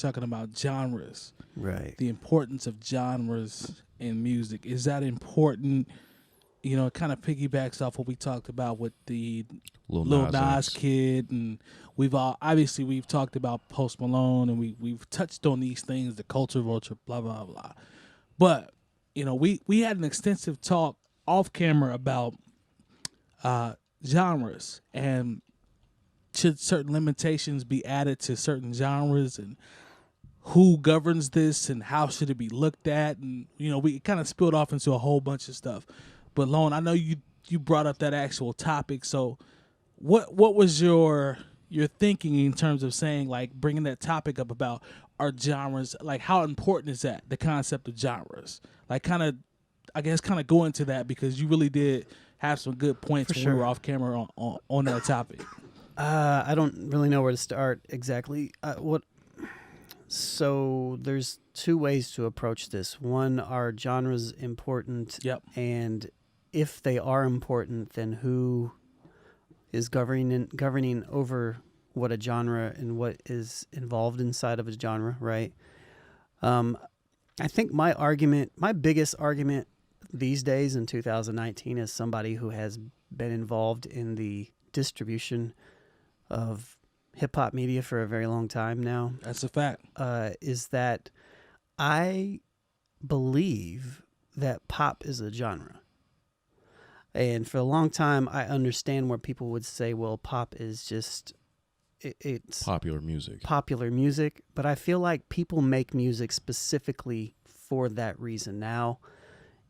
talking about genres, Right. the importance of genres in music. Is that important? You know, it kind of piggybacks off what we talked about with the Lil Nas Kid, and we've talked about Post Malone, and we've touched on these things, the culture vulture, blah blah blah. But you know, we had an extensive talk off camera about genres and should certain limitations be added to certain genres, and who governs this, and how should it be looked at, and you know, we kind of spilled off into a whole bunch of stuff. But Lone, I know you brought up that actual topic. So, what was your thinking in terms of saying, like, bringing that topic up about our genres? Like, how important is that, the concept of genres? Like, kind of go into that, because you really did have some good points when we were off camera on that topic. I don't really know where to start exactly. So there's two ways to approach this. One, are genres important? Yep. And if they are important, then who is governing over what a genre and what is involved inside of a genre, right? I think my biggest argument these days in 2019, as somebody who has been involved in the distribution of hip-hop media for a very long time now. That's a fact. Is that I believe that pop is a genre. And for a long time, I understand where people would say, well, pop is just, it's popular music. Popular music. But I feel like people make music specifically for that reason now.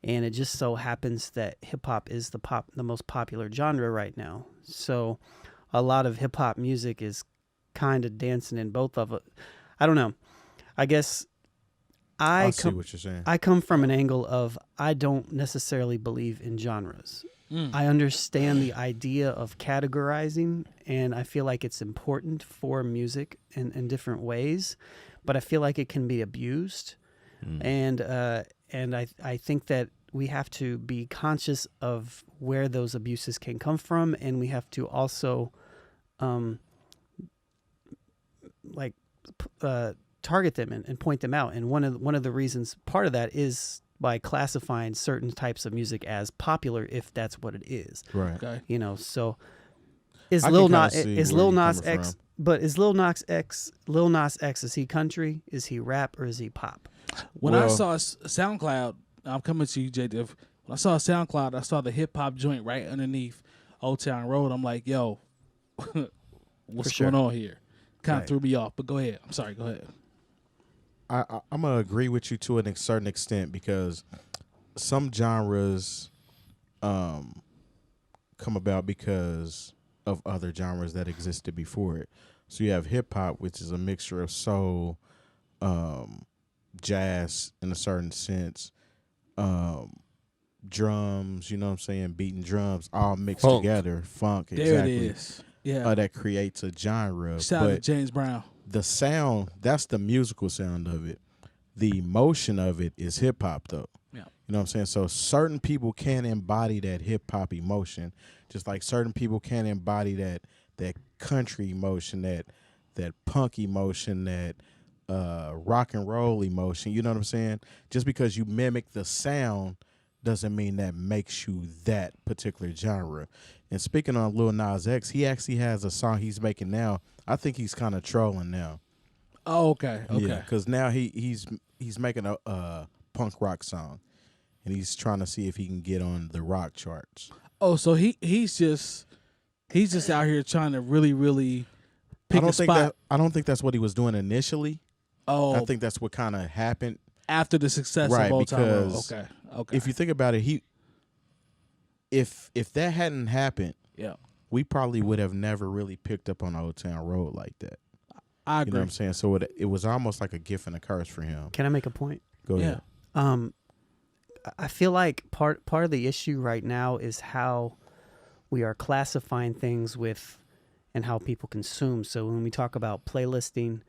And it just so happens that hip-hop is the most popular genre right now. So a lot of hip-hop music is kind of dancing in both of it. I don't know. I guess I see what you're saying. I come from an angle of I don't necessarily believe in genres. I understand the idea of categorizing, and I feel like it's important for music in different ways, but I feel like it can be abused. And I think that we have to be conscious of where those abuses can come from, and we have to also target them and point them out. And one of the reasons, part of that is by classifying certain types of music as popular, if that's what it is. Right. Okay. You know, so is Lil Nas X? But is Lil Nas X? Is he country? Is he rap? Or is he pop? When I saw SoundCloud, I'm coming to you, Jay Diff. When I saw SoundCloud, I saw the hip hop joint right underneath Old Town Road. I'm like, yo, what's going on here? Kind of threw me off. But go ahead. I'm sorry. Go ahead. I'm going to agree with you to a certain extent, because some genres come about because of other genres that existed before it. So you have hip-hop, which is a mixture of soul, jazz in a certain sense, drums, you know what I'm saying, beating drums, all mixed together, funk, there exactly. It is. Yeah. That creates a genre. Shout out to James Brown. The sound, that's the musical sound of it. The emotion of it is hip hop, though. Yeah. You know what I'm saying? So certain people can embody that hip hop emotion, just like certain people can embody that country emotion, that punk emotion, that rock and roll emotion. You know what I'm saying? Just because you mimic the sound doesn't mean that makes you that particular genre. And speaking on Lil Nas X, he actually has a song he's making now. I think he's kind of trolling now. Oh, okay. Yeah, because now he's making a punk rock song, and he's trying to see if he can get on the rock charts. Oh, so he's just out here trying to really pick a spot. I don't think that's what he was doing initially. Oh, I think that's what kind of happened after the success of Old Town Road. Okay. If you think about it, if that hadn't happened, yeah, we probably would have never really picked up on Old Town Road like that. I agree. You know what I'm saying? So it was almost like a gift and a curse for him. Can I make a point? Go ahead. I feel like part of the issue right now is how we are classifying things and how people consume. So when we talk about playlisting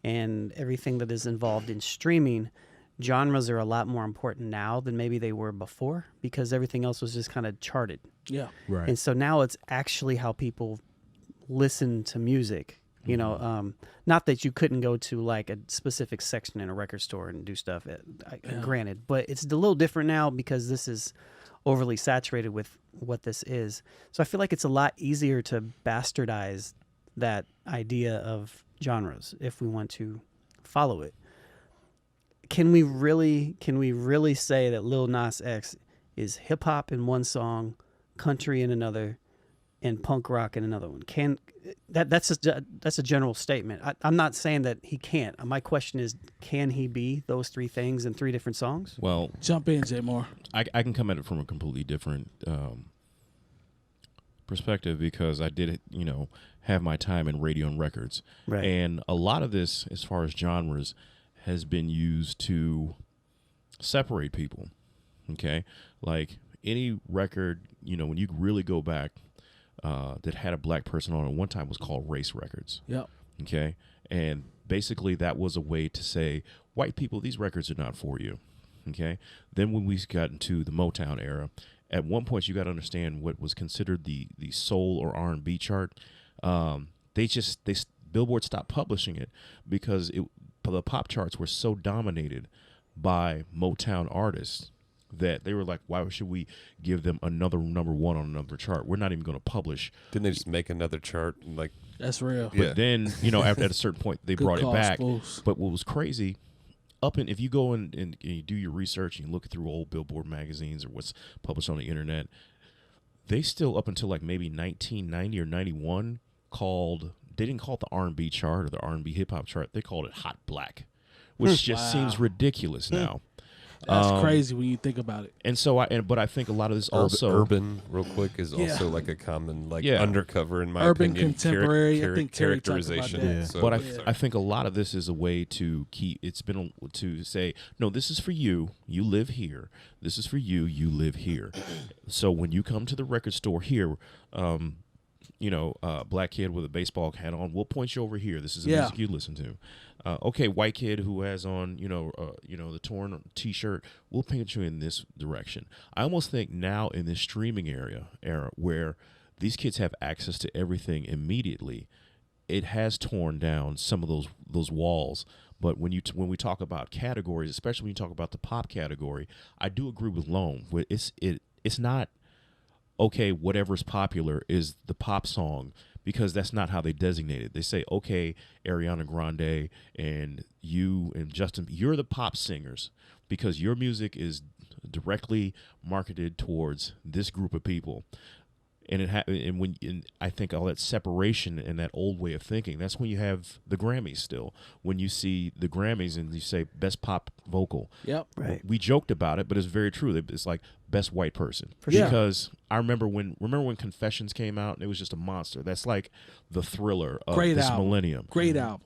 and everything that is involved in streaming, genres are a lot more important now than maybe they were before, because everything else was just kind of charted. Yeah. Right. And so now it's actually how people listen to music You know, not that you couldn't go to like a specific section in a record store and do stuff. Granted, but it's a little different now because this is overly saturated with what this is. So I feel like it's a lot easier to bastardize that idea of genres if we want to follow it. Can we really say that Lil Nas X is hip hop in one song, country in another, and punk rock in another one? That's a general statement. I'm not saying that he can't. My question is, can he be those three things in three different songs? Well, jump in, Jay Moore. I can come at it from a completely different perspective because I did, have my time in radio and records. Right. And a lot of this, as far as genres, has been used to separate people. Okay? Like any record, when you really go back, that had a black person on it one time was called race records. Yep. Okay? And basically that was a way to say, white people, these records are not for you. Okay? Then when we got into the Motown era, at one point you got to understand what was considered the soul or R&B chart. Billboard stopped publishing it because the pop charts were so dominated by Motown artists that they were like, why should we give them another number one on another chart? We're not even going to publish. Didn't they just make another chart? Like, that's real. But then, at a certain point, they brought it back. Spoolz. But what was crazy, if you go and you do your research and you look through old Billboard magazines or what's published on the internet, they still, up until like maybe 1990 or 91, they didn't call it the R&B chart or the R&B hip hop chart. They called it Hot Black, which just seems ridiculous now. That's crazy when you think about it. And so but I think a lot of this also urban, real quick, is also like a common undercover in my urban opinion. Contemporary. I think Terry characterization. talked about that. So, but I think a lot of this is a way to keep. It's been to say, no, this is for you. You live here. This is for you. You live here. So when you come to the record store here, black kid with a baseball hat on, we'll point you over here. This is the music you listen to. Okay, white kid who has on, the torn T-shirt, we'll paint you in this direction. I almost think now in this streaming era where these kids have access to everything immediately, it has torn down some of those walls. But when we talk about categories, especially when you talk about the pop category, I do agree with Lone. It's not okay, whatever's popular is the pop song, because that's not how they designate it. They say, okay, Ariana Grande and you and Justin, you're the pop singers because your music is directly marketed towards this group of people. And I think all that separation and that old way of thinking, that's when you have the Grammys still. When you see the Grammys and you say best pop vocal. Yep. Right. We joked about it, but it's very true. It's like best white person. For sure. Because I remember when Confessions came out and it was just a monster. That's like the Thriller of this millennium. Great album.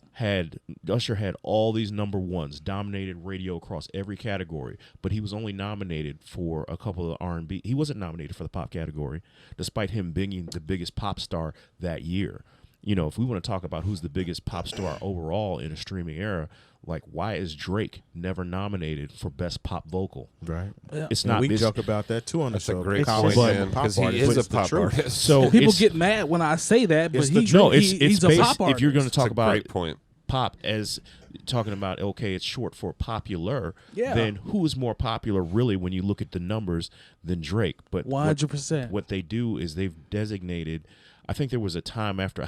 Usher had all these number ones, dominated radio across every category, but he was only nominated for a couple of R&B. He wasn't nominated for the pop category, despite him being the biggest pop star that year. If we want to talk about who's the biggest pop star overall in a streaming era, like, why is Drake never nominated for best pop vocal? Right. Yeah. It's not. We joke about that too on the That's show. a great College point, and because pop he is a artist. pop artist. So People it's- get mad when I say that, but It's the he's truth. he's a pop artist. If you're going to talk It's a about great point. pop as talking about, okay, it's short for popular, Yeah. then who is more popular really when you look at the numbers than Drake? But 100%. what they do is they've designated, I think there was a time after,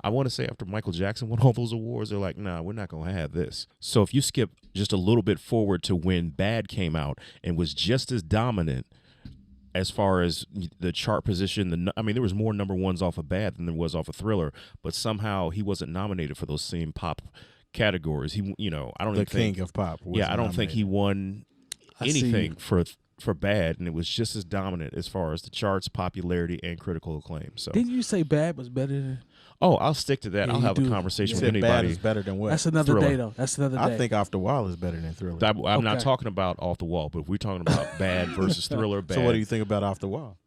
I want to say after Michael Jackson won all those awards, they're like, nah, we're not going to have this. So if you skip just a little bit forward to when Bad came out and was just as dominant as far as the chart position, there was more number ones off of Bad than there was off of Thriller, but somehow he wasn't nominated for those same pop categories. I don't The even think king of pop. I don't think he won I see anything for Bad, and it was just as dominant as far as the charts, popularity, and critical acclaim. So, Didn't you say Bad was better than? I'll stick to that. Yeah, I'll you have a do. conversation You with said Bad anybody. is better than what? That's another Thriller. day, though. That's another day. I think Off the Wall is better than Thriller. I'm not Okay. talking about Off the Wall, but if we're talking about Bad versus Thriller, Bad. So what do you think about Off the Wall?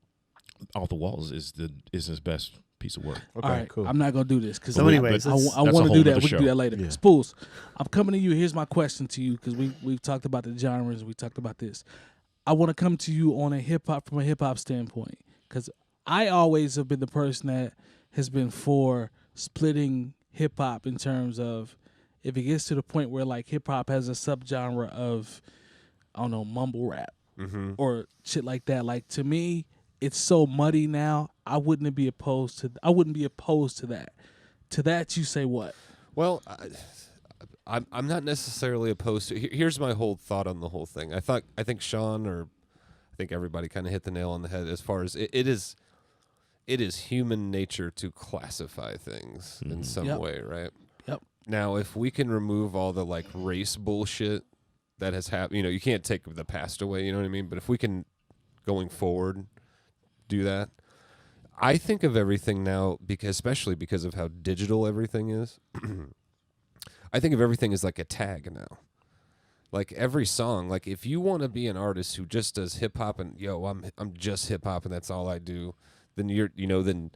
Off the Wall is his best piece of work. Okay, All right, cool. I'm not gonna do this because So anyways, I let's- want that's a to whole do that. nother We can do show. that later. Yeah. Spoolz, I'm coming to you. Here's my question to you because we've talked about the genres. We talked about this. I want to come to you on from a hip hop standpoint because I always have been the person that has been for splitting hip hop in terms of if it gets to the point where like hip hop has a subgenre of, I don't know, mumble rap or shit like that. Like to me, it's so muddy now. I wouldn't be opposed to that. To that, you say what? Well, I'm not necessarily opposed to. Here's my whole thought on the whole thing. I think Sean, or I think everybody kind of hit the nail on the head as far as it is human nature to classify things in some way, right? Yep. Now, if we can remove all the like race bullshit that has happened, you can't take the past away, you know what I mean? But if we can, going forward, do that, I think of everything now, especially because of how digital everything is. I think of everything as like a tag now. Like every song, like if you want to be an artist who just does hip hop and I'm just hip hop and that's all I do, then then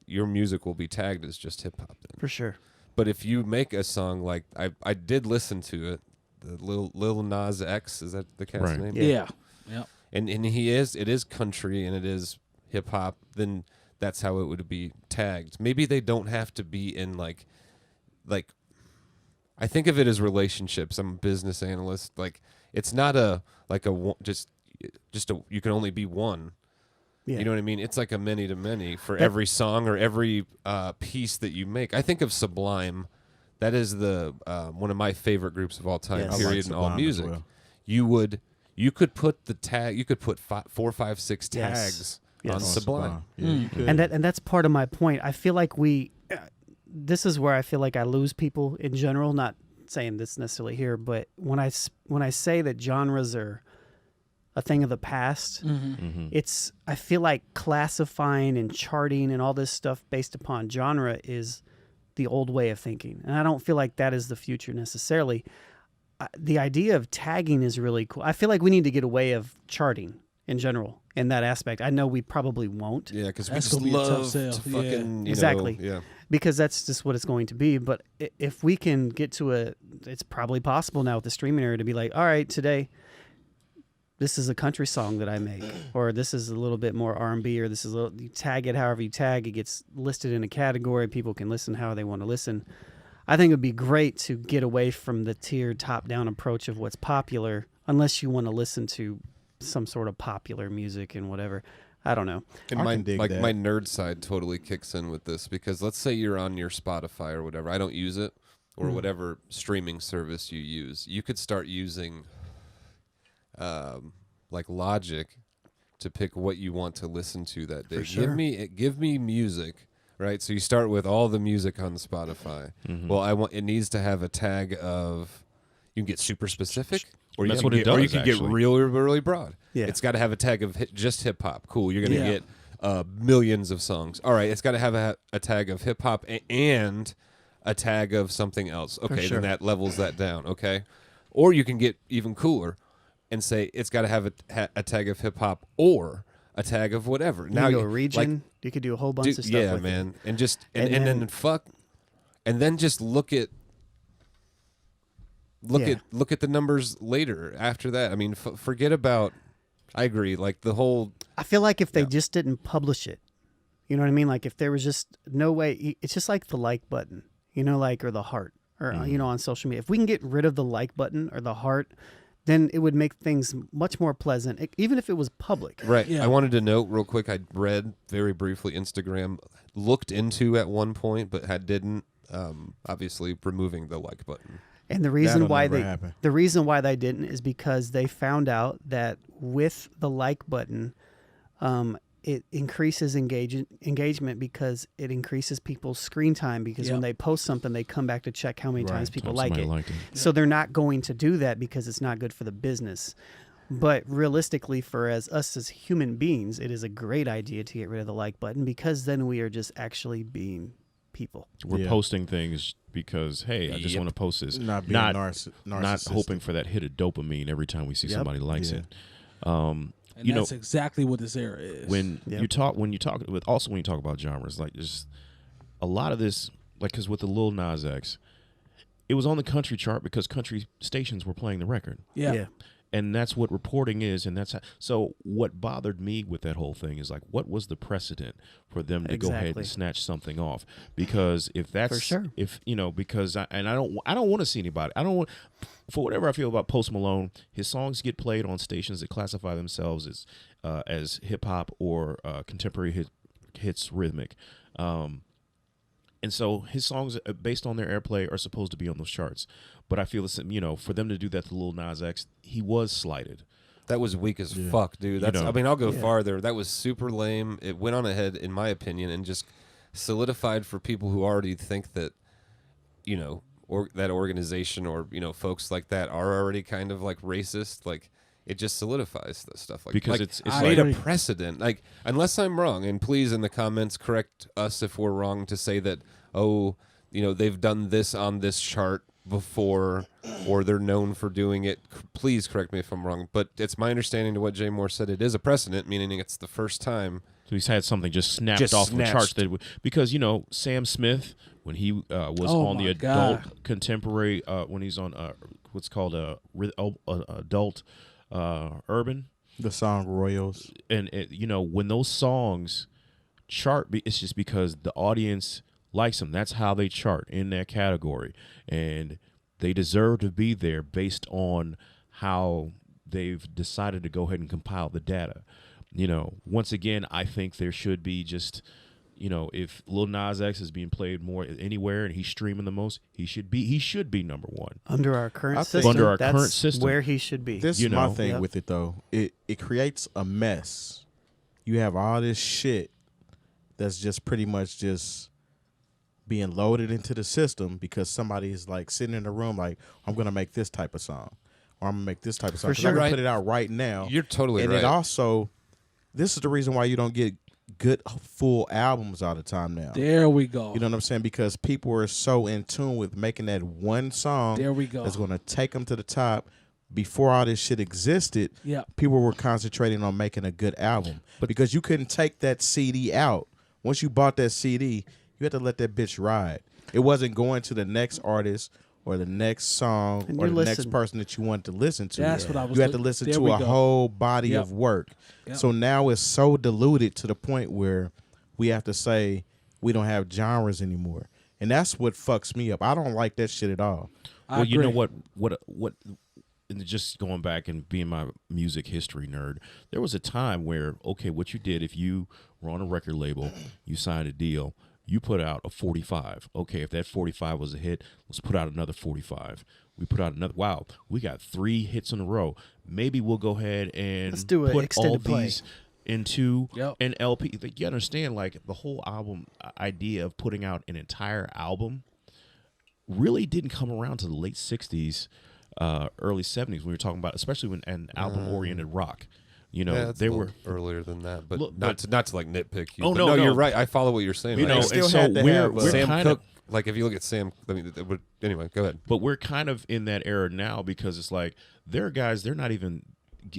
your music will be tagged as just hip hop. For sure. But if you make a song like I did listen to it, the Lil Nas X, is that the cat's name? Yeah. Yep. And it is country and it is hip hop, then that's how it would be tagged. Maybe they don't have to be in like I think of it as relationships. I'm a business analyst. Like it's not just you can only be one. Yeah. You know what I mean? It's like a many to many for every song or every piece that you make. I think of Sublime. That is the one of my favorite groups of all time. Yes. Period in all music. Well. You could put the tag. You could put 4, 5, 6 tags on Sublime. Yeah, you could. And that's part of my point. I feel like this is where I feel like I lose people in general. Not saying this necessarily here, but when I say that genres are a thing of the past, I feel like classifying and charting and all this stuff based upon genre is the old way of thinking, and I don't feel like that is the future necessarily. The idea of tagging is really cool. I feel like we need to get away of charting in general in that aspect. I know we probably won't. Yeah, because we just love to fucking exactly. Yeah. Because that's just what it's going to be. But if we can get to it's probably possible now with the streaming era to be like, all right, today, this is a country song that I make, or this is a little bit more R&B, or this is you tag it however you tag, it gets listed in a category, people can listen how they want to listen. I think it would be great to get away from the tiered top-down approach of what's popular, unless you want to listen to some sort of popular music and whatever. I don't know. And my nerd side totally kicks in with this, because let's say you're on your Spotify or whatever. I don't use it, or whatever streaming service you use. You could start using like Logic to pick what you want to listen to that day. For sure. Give me music, right? So you start with all the music on Spotify. Well, it needs to have a tag of, you can get super specific, or you can get really, really broad. Yeah. It's got to have a tag of just hip hop. Cool. You're going to get millions of songs. All right. It's got to have a tag of hip hop and a tag of something else. Okay. Then that levels that down. Okay. Or you can get even cooler and say it's got to have a tag of hip hop or a tag of whatever. Now you go region. You could do a whole bunch of stuff. Yeah, with man. it. And just and then just look at the numbers later after that. I mean, forget about. I agree. Like the whole. I feel like if they just didn't publish it, you know what I mean? Like if there was just no way, it's just like the like button, or the heart, or on social media. If we can get rid of the like button or the heart, then it would make things much more pleasant, even if it was public. Right. Yeah. I wanted to note real quick, I read very briefly Instagram looked into at one point, but didn't, obviously removing the like button. And the reason why they didn't is because they found out that with the like button, it increases engagement because it increases people's screen time, because when they post something, they come back to check how many times people like it. So they're not going to do that because it's not good for the business. But realistically, for us as human beings, it is a great idea to get rid of the like button, because then we are just actually being people. We're posting things because, hey, I just want to post this. Not hoping for that hit of dopamine every time we see somebody likes it. And that's exactly what this era is. When you talk about genres, like just a lot of this, like, because with the Lil Nas X, it was on the country chart because country stations were playing the record. Yeah. and that's what reporting is, and that's how, so what bothered me with that whole thing is like, what was the precedent for them to go ahead and snatch something off? Because if that's, for sure. if you know, because I don't want to see anybody. I don't want, for whatever I feel about Post Malone, his songs get played on stations that classify themselves as hip hop or contemporary hits rhythmic. And so his songs, based on their airplay, are supposed to be on those charts. But I feel, you know, for them to do that to Lil Nas X, he was slighted. That was weak as fuck, dude. That's, I mean, I'll go farther. That was super lame. It went on ahead, in my opinion, and just solidified for people who already think that, you know, or that organization or, you know, folks like that are already kind of like racist. Like, it just solidifies the stuff like because like, it's made a precedent. Like, unless I'm wrong, and please in the comments correct us if we're wrong to say that, oh, you know, they've done this on this chart before, or they're known for doing it. Please correct me if I'm wrong, but it's my understanding to what Jay Moore said, it is a precedent, meaning it's the first time. So he's had something just snapped off the charts because, you know, Sam Smith, when he was on the adult contemporary, when he's on what's called adult urban, the song Royals, and you know, when those songs chart, it's just because the audience likes them. That's how they chart in that category, and they deserve to be there based on how they've decided to go ahead and compile the data. You know, once again, I think there should be just, you know, if Lil Nas X is being played more anywhere and he's streaming the most, he should be number one under our current system. Under our current system, where he should be. This is my thing with it though. It creates a mess. You have all this shit that's just pretty much just being loaded into the system because somebody is like sitting in the room like, I'm gonna make this type of song, or I'm gonna make this type of song. For sure, I'm gonna put it out right now. You're totally right. And it also, this is the reason why you don't get good full albums all the time now. There we go. You know what I'm saying? Because people are so in tune with making that one song. There we go. That's going to take them to the top. Before all this shit existed, yeah, people were concentrating on making a good album. But because you couldn't take that CD out. Once you bought that CD, you had to let that bitch ride. It wasn't going to the next artist or the next song or the next person that you wanted to listen to. That's what I was. You had to listen to a whole body of work. Yep. So now it's so diluted to the point where we have to say we don't have genres anymore. And that's what fucks me up. I don't like that shit at all. Well, you know what, and just going back and being my music history nerd, there was a time where, okay, what you did, if you were on a record label, you signed a deal, you put out a 45. Okay, if that 45 was a hit, let's put out another 45. We put out another. Wow, we got 3 hits in a row. Maybe we'll go ahead and let's do put all play. These into an LP. You understand, like, the whole album idea of putting out an entire album really didn't come around to the late 60s, early 70s when we were talking about, especially when an album-oriented rock. You know, they were earlier than that, but look, not to like nitpick you. Oh, no, you're right. I follow what you're saying. You know, still and so had to we're Sam kind Cooke. of, like, if you look at Sam, I mean, anyway, go ahead. But we're kind of in that era now because it's like there are guys, they're not even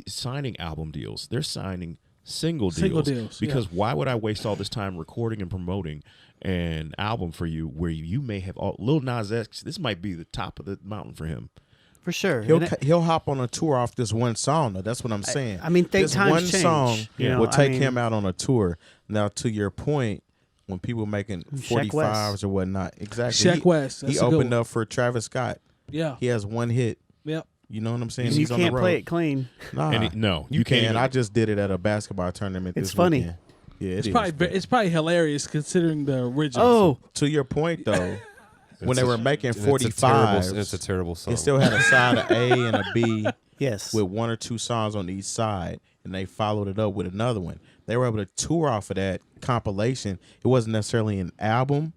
signing album deals. They're signing single deals. Because why would I waste all this time recording and promoting an album for you where you may have Lil Nas X, this might be the top of the mountain for him. For sure. He'll hop on a tour off this one song, though. That's what I'm saying. I mean, this times one change, song will take him out on a tour. Now, to your point, when people making 45s or whatnot, exactly. Sheck West. He opened up for Travis Scott. Yeah. He has one hit. Yep. You know what I'm saying? You can't play it clean. Nah. No, you can't. Even. I just did it at a basketball tournament. It's this funny. Weekend. Yeah, it's probably hilarious considering the original. Oh, to your point though. When they were making 45s, it's a terrible song. It still had a side of A and a B. Yes. With 1 or 2 songs on each side, and they followed it up with another one. They were able to tour off of that compilation. It wasn't necessarily an album,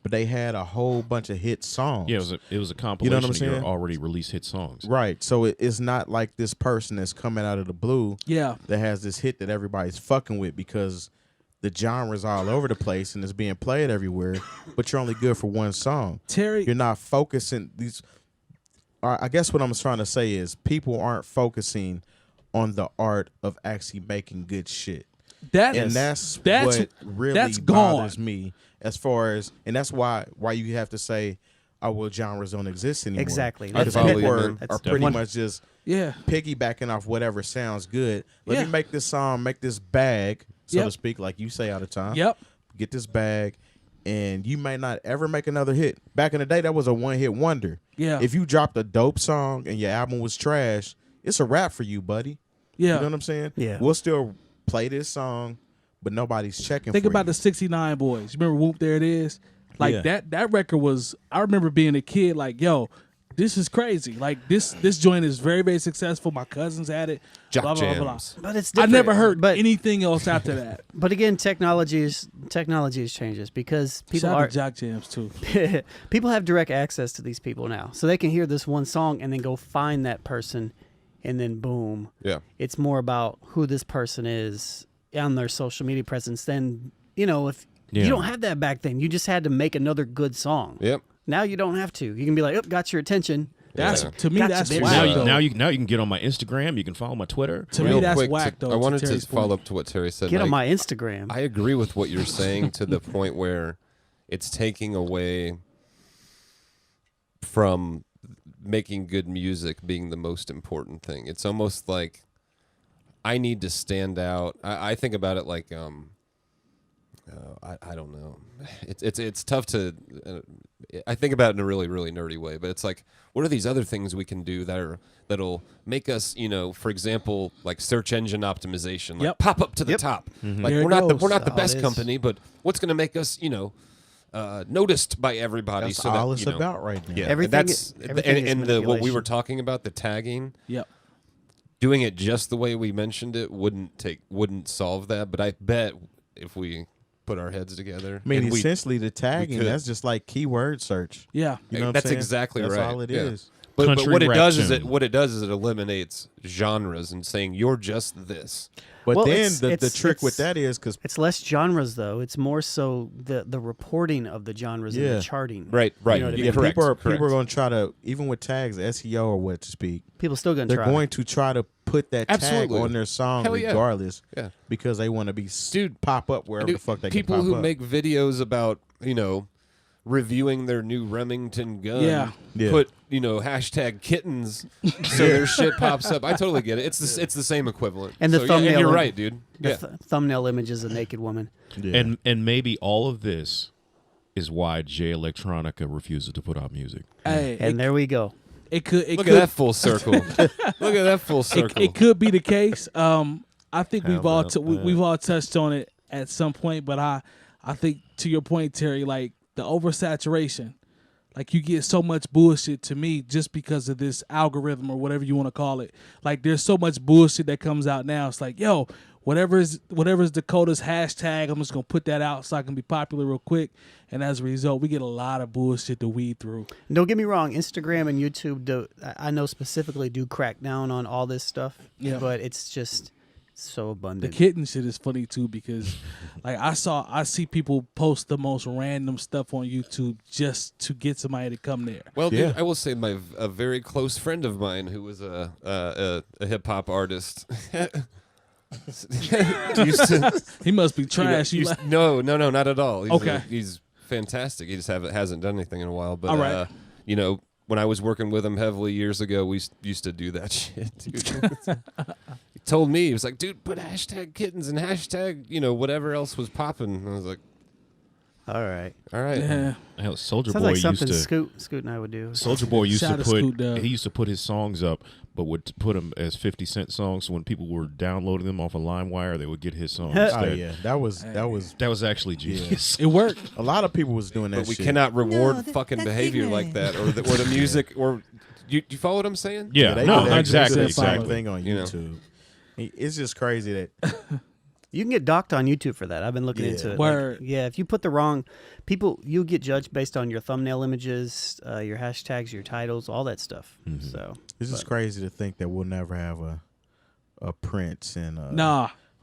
but they had a whole bunch of hit songs. Yeah, it was a compilation you know what I'm of your saying? already released hit songs. Right. So it's not like this person that's coming out of the blue that has this hit that everybody's fucking with because the genre's all over the place and it's being played everywhere, but you're only good for one song. Terry, you're not focusing these. I guess what I'm trying to say is people aren't focusing on the art of actually making good shit. That's what really bothers me as far as, and that's why you have to say, oh, well, genres don't exist anymore. Exactly. Because people are pretty much just piggybacking off whatever sounds good. Let me make this song, make this bag, so to speak, like you say all the time. Get this bag, and you may not ever make another hit. Back in the day, that was a one-hit wonder. If you dropped a dope song and your album was trash, it's a wrap for you, buddy. You know what I'm saying? We'll still play this song, but nobody's checking. Think about the 69 Boys. You remember Whoop There It Is? Like that record was. I remember being a kid. Like, yo, this is crazy. Like this joint is very, very successful. My cousins had it. Jock blah, blah, jams. blah. But it's I different. never heard anything else after that. But again, technology changes because people Shout are out to Jock Jams too. people have direct access to these people now, so they can hear this one song and then go find that person, and then boom. It's more about who this person is on their social media presence than if you don't have that back then. You just had to make another good song. Now you don't have to. You can be like, "Oh, got your attention." That's to me. That's whack. Now you can get on my Instagram. You can follow my Twitter. To me, that's whack. Though I wanted to follow up to what Terry said. Get on my Instagram. I agree with what you're saying to the point where it's taking away from making good music being the most important thing. It's almost like I need to stand out. I think about it like I don't know. It's tough to. I think about it in a really, really nerdy way, but it's like, what are these other things we can do that'll make us, for example, like search engine optimization, like pop up to the top. Like we're not the best company, but what's going to make us, noticed by everybody? That's so all that, it's about right now. Yeah, everything and what we were talking about, the tagging. Doing it just the way we mentioned it wouldn't solve that, but I bet if we put our heads together. I mean, essentially the tagging, that's just like keyword search. You know what that's I'm saying? exactly that's right. all it is. But what it does is it eliminates genres and saying you're just this. But then the trick with that is because it's less genres though. It's more so the reporting of the genres and the charting. Right. You know what I mean? People are going to try to, even with tags, SEO or what to speak. People still going to try. They're going to try to put that tag on their song regardless, because they want to be pop up wherever the fuck they can pop up. People who make videos about reviewing their new Remington gun, put hashtag kittens, so their shit pops up. I totally get it. It's the same equivalent. And the thumbnail, and you're right, dude. The thumbnail image is a naked woman. And maybe all of this is why Jay Electronica refuses to put out music. And there we go. Look at that full circle. Look at that full circle. It could be the case. I think we've all touched on it at some point, but I think to your point, Terry, like the oversaturation, like you get so much bullshit to me just because of this algorithm or whatever you want to call it. Like there's so much bullshit that comes out now. It's like, yo, whatever's Dakota's hashtag, I'm just gonna put that out so I can be popular real quick. And as a result, we get a lot of bullshit to weed through. Don't get me wrong, Instagram and YouTube I know specifically do crack down on all this stuff. But it's just so abundant. The kitten shit is funny too because like I see people post the most random stuff on YouTube just to get somebody to come there. Well, dude, I will say a very close friend of mine who was a hip hop artist he must be trash. No, not at all. He's fantastic. He just hasn't done anything in a while. But all right. When I was working with him heavily years ago, we used to do that shit, dude. He told me, he was like, dude, put hashtag kittens and hashtag, whatever else was popping. And I was like, all right. Yeah. Hell, Soulja Sounds Boy like something used to Scoot and I would do. Soulja Boy used Shout to out put he used to put his songs up, but would put them as 50 Cent songs. So when people were downloading them off of LimeWire, they would get his songs. That was actually genius. It worked. A lot of people was doing that. But we shit. cannot reward fucking behavior like that, or the music, or you follow what I'm saying? Yeah, they exactly. the same thing on YouTube. It's just crazy that. You can get docked on YouTube for that. I've been looking into it. Word. If you put the wrong people, you get judged based on your thumbnail images, your hashtags, your titles, all that stuff. So it's just crazy to think that we'll never have a Prince and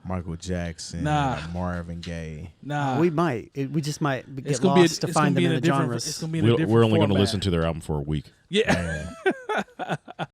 Michael Jackson, and Marvin Gaye. We might. We just might get lost to find them in the genres. We're only going to listen to their album for a week. Yeah.